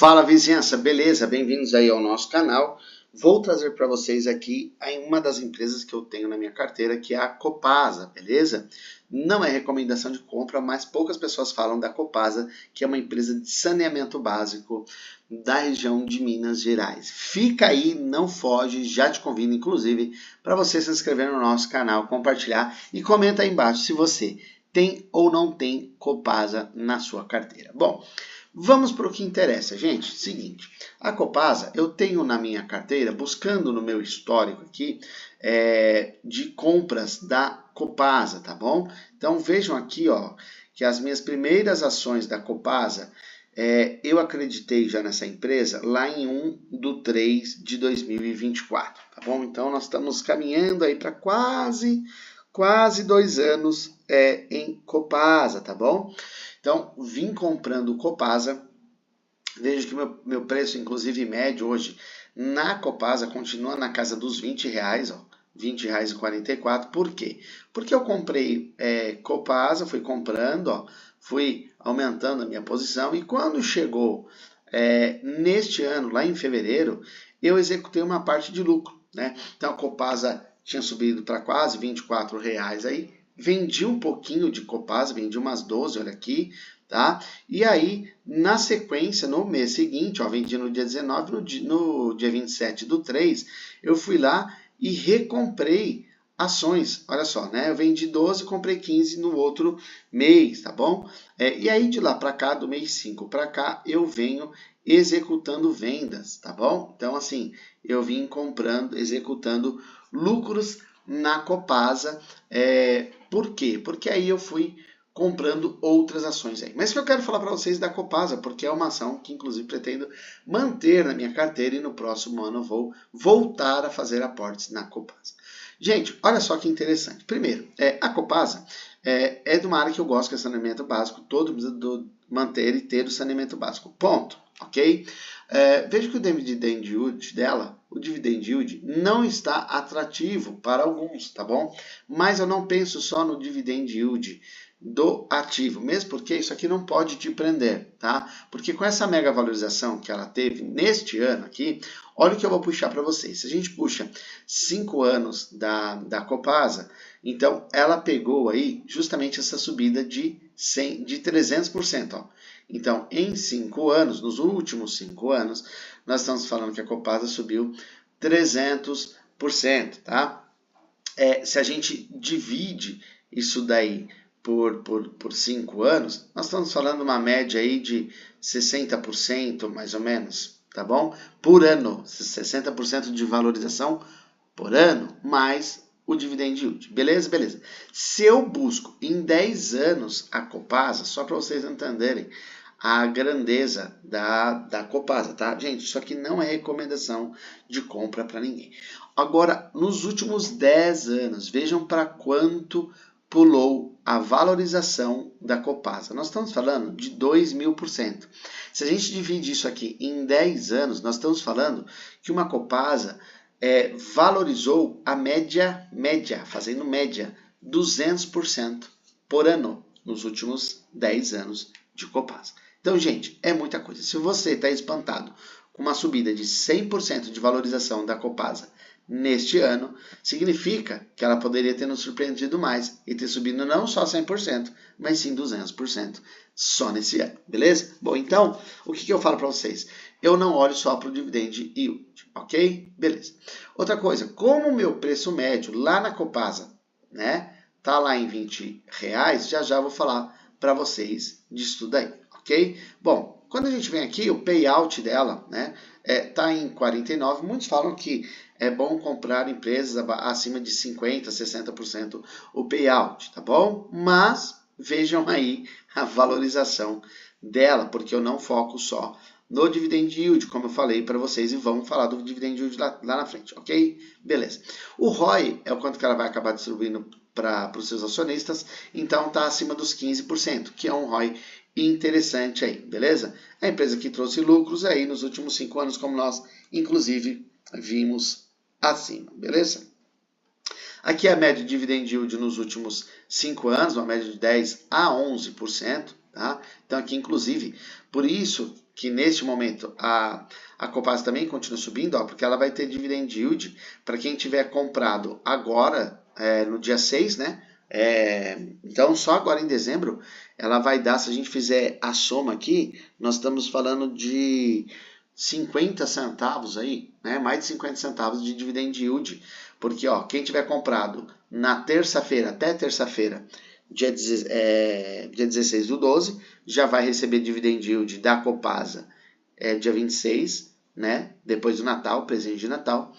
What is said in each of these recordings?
Fala vizinhança, beleza? Bem-vindos aí ao nosso canal. Vou trazer para vocês aqui uma das empresas que eu tenho na minha carteira, que é a Copasa, beleza? Não é recomendação de compra, mas poucas pessoas falam da Copasa, que é uma empresa de saneamento básico da região de Minas Gerais. Fica aí, não foge, já te convido inclusive para você se inscrever no nosso canal, compartilhar e comenta aí embaixo se você tem ou não tem Copasa na sua carteira. Bom, vamos para o que interessa, gente. Seguinte, a Copasa eu tenho na minha carteira, buscando no meu histórico aqui, de compras da Copasa, tá bom? Então vejam aqui, ó, que as minhas primeiras ações da Copasa, eu acreditei já nessa empresa lá em 1/3/2024, tá bom? Então nós estamos caminhando aí para quase 2 anos em Copasa, tá bom? Então, vim comprando Copasa. Vejo que meu preço, inclusive médio hoje, na Copasa continua na casa dos R$20, ó, R$20,44. Por quê? Porque eu comprei Copasa, fui comprando, ó, fui aumentando a minha posição e quando chegou neste ano, lá em fevereiro, eu executei uma parte de lucro, né? Então a Copasa tinha subido para quase R$24 aí. Vendi um pouquinho de Copasa, vendi umas 12, olha aqui, tá? E aí, na sequência, no mês seguinte, ó, vendi no dia 19, no dia 27/3, eu fui lá e recomprei ações. Olha só, né? Eu vendi 12, comprei 15 no outro mês, tá bom? E aí, de lá para cá, do mês 5 para cá, eu venho executando vendas, tá bom? Então, assim, eu vim comprando, executando lucros na Copasa. Por quê? Porque aí eu fui comprando outras ações aí. Mas o que eu quero falar para vocês da Copasa, porque é uma ação que inclusive pretendo manter na minha carteira e no próximo ano eu vou voltar a fazer aportes na Copasa. Gente, olha só que interessante. Primeiro, a Copasa é de uma área que eu gosto, que é saneamento básico. Todo mundo manter e ter o saneamento básico. Ponto. Ok? Veja que o dividend yield dela, o dividend yield, não está atrativo para alguns, tá bom? Mas eu não penso só no dividend yield do ativo, mesmo porque isso aqui não pode te prender, tá? Porque com essa mega valorização que ela teve neste ano aqui, olha o que eu vou puxar para vocês. Se a gente puxa 5 anos da Copasa, então ela pegou aí justamente essa subida de 300%, ó. Então, em 5 anos, nos últimos 5 anos, nós estamos falando que a Copasa subiu 300%, tá? Se a gente divide isso daí por 5 anos, nós estamos falando uma média aí de 60% mais ou menos, tá bom? Por ano, 60% de valorização por ano, mais o dividend yield. Beleza? Beleza. Se eu busco em 10 anos a Copasa, só para vocês entenderem a grandeza da Copasa, tá? Gente, isso aqui não é recomendação de compra para ninguém. Agora, nos últimos 10 anos, vejam para quanto pulou a valorização da Copasa. Nós estamos falando de 2.000%. Se a gente divide isso aqui em 10 anos, nós estamos falando que uma Copasa valorizou a média, fazendo média, 200% por ano nos últimos 10 anos de Copasa. Então, gente, é muita coisa. Se você está espantado com uma subida de 100% de valorização da Copasa neste ano, significa que ela poderia ter nos surpreendido mais e ter subido não só 100%, mas sim 200% só nesse ano, beleza? Bom, então, o que eu falo para vocês? Eu não olho só para o dividend yield, ok? Beleza. Outra coisa, como o meu preço médio lá na Copasa, né, tá lá em R$20, já vou falar para vocês disso daí, ok? Bom, quando a gente vem aqui, o payout dela, né, tá em 49. Muitos falam que é bom comprar empresas acima de 50%, 60% o payout, tá bom? Mas vejam aí a valorização dela, porque eu não foco só no dividend yield, como eu falei para vocês, e vamos falar do dividend yield lá na frente, ok? Beleza. O ROI é o quanto que ela vai acabar distribuindo para os seus acionistas, então está acima dos 15%, que é um ROI interessante aí, beleza? A empresa que trouxe lucros aí nos últimos 5 anos, como nós, inclusive, vimos acima, beleza? Aqui é a média de dividend yield nos últimos 5 anos, uma média de 10 a 11%, tá? Então aqui, inclusive, por isso que neste momento a Copasa também continua subindo, ó, porque ela vai ter dividend yield para quem tiver comprado agora, no dia 6, né? Então, só agora em dezembro, ela vai dar, se a gente fizer a soma aqui, nós estamos falando de 50 centavos aí, né? Mais de 50 centavos de dividend yield, porque ó, quem tiver comprado na terça-feira, até terça-feira, dia 16 do 12, já vai receber dividend yield da Copasa dia 26, né? Depois do Natal, presente de Natal.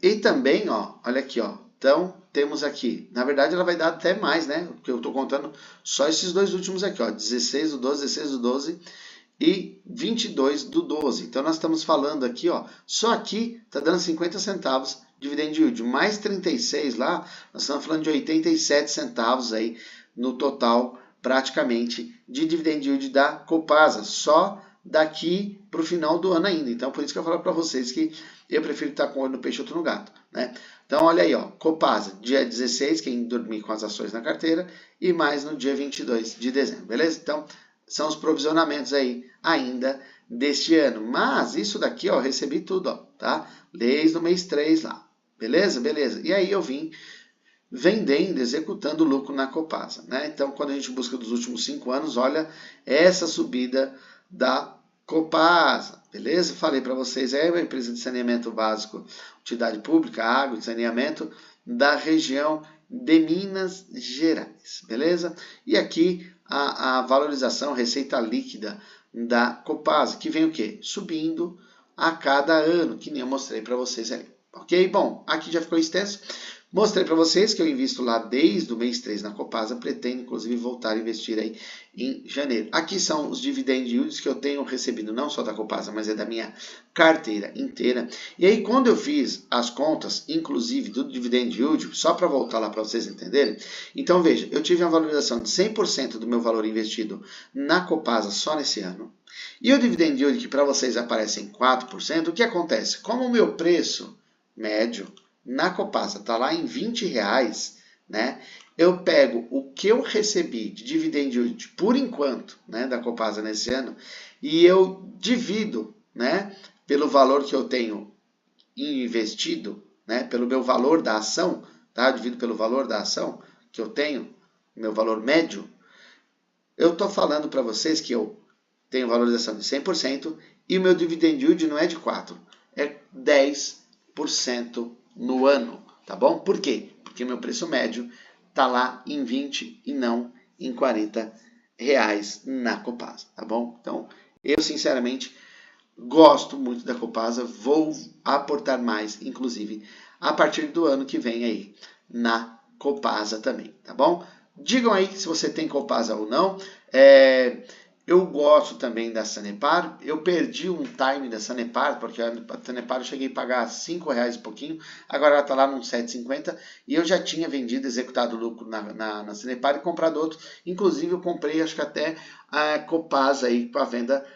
E também, ó, olha aqui, ó. Então, temos aqui, na verdade ela vai dar até mais, né? Porque eu estou contando só esses dois últimos aqui, ó, 16 do 12, 16 do 12 e 22 do 12. Então, nós estamos falando aqui, ó, só aqui está dando 50 centavos dividend yield, mais 36 lá, nós estamos falando de 87 centavos aí no total, praticamente, de dividend yield da Copasa, só daqui para o final do ano ainda. Então, por isso que eu falo para vocês que eu prefiro estar com o olho no peixe e outro no gato, né? Então, olha aí, ó, Copasa, dia 16, quem dormir com as ações na carteira, e mais no dia 22 de dezembro, beleza? Então, são os provisionamentos aí ainda deste ano. Mas isso daqui, ó, eu recebi tudo, ó, tá? Desde o mês 3 lá, beleza? Beleza. E aí eu vim vendendo, executando lucro na Copasa, né? Então, quando a gente busca dos últimos 5 anos, olha essa subida da Copasa, beleza? Falei para vocês, é uma empresa de saneamento básico, utilidade pública, água e saneamento da região de Minas Gerais, beleza? E aqui a valorização, receita líquida da Copasa, que vem o quê? Subindo a cada ano, que nem eu mostrei para vocês ali, ok? Bom, aqui já ficou extenso. Mostrei para vocês que eu invisto lá desde o mês 3 na Copasa, pretendo inclusive voltar a investir aí em janeiro. Aqui são os dividend yields que eu tenho recebido, não só da Copasa, mas é da minha carteira inteira. E aí quando eu fiz as contas, inclusive do dividend yield, só para voltar lá para vocês entenderem, então veja, eu tive uma valorização de 100% do meu valor investido na Copasa só nesse ano. E o dividend yield que para vocês aparece em 4%, o que acontece? Como o meu preço médio na Copasa está lá em R$20, né? Eu pego o que eu recebi de dividend yield por enquanto, né, da Copasa nesse ano, e eu divido, né, pelo valor que eu tenho investido, né, pelo meu valor da ação, tá? Eu divido pelo valor da ação que eu tenho, meu valor médio. Eu estou falando para vocês que eu tenho valorização de 100% e o meu dividend yield não é de 4%, é 10% no ano, tá bom? Por quê? Porque meu preço médio tá lá em 20 e não em R$40 na Copasa, tá bom? Então, eu sinceramente gosto muito da Copasa, vou aportar mais, inclusive, a partir do ano que vem aí na Copasa também, tá bom? Digam aí se você tem Copasa ou não. Eu gosto também da Sanepar. Eu perdi um time da Sanepar, porque a Sanepar eu cheguei a pagar R$5 e pouquinho, agora ela está lá num 7,50 e eu já tinha vendido, executado lucro na Sanepar e comprado outro. Inclusive eu comprei, acho que até a Copasa aí para venda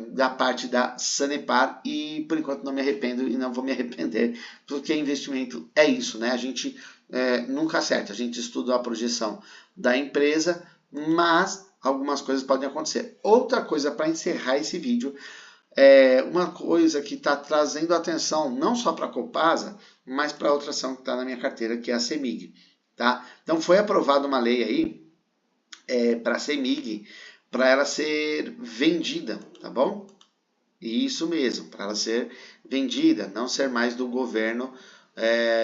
da parte da Sanepar e por enquanto não me arrependo e não vou me arrepender, porque investimento é isso, né? A gente nunca acerta, a gente estuda a projeção da empresa, mas algumas coisas podem acontecer. Outra coisa para encerrar esse vídeo, uma coisa que está trazendo atenção não só para a Copasa, mas para outra ação que está na minha carteira, que é a CEMIG. Tá? Então foi aprovada uma lei aí para a CEMIG, para ela ser vendida, tá bom? Isso mesmo, para ela ser vendida, não ser mais do governo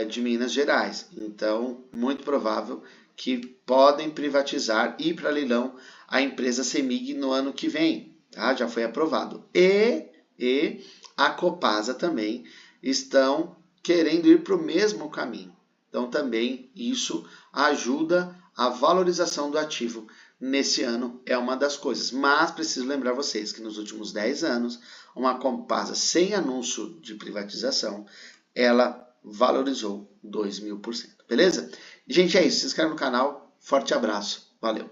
de Minas Gerais. Então, muito provável que podem privatizar e ir para leilão a empresa CEMIG no ano que vem, tá? Já foi aprovado. E a Copasa também estão querendo ir para o mesmo caminho. Então também isso ajuda a valorização do ativo nesse ano, é uma das coisas. Mas preciso lembrar vocês que nos últimos 10 anos, uma Copasa sem anúncio de privatização, ela valorizou 2.000%. Beleza? Gente, é isso. Se inscreve no canal. Forte abraço. Valeu.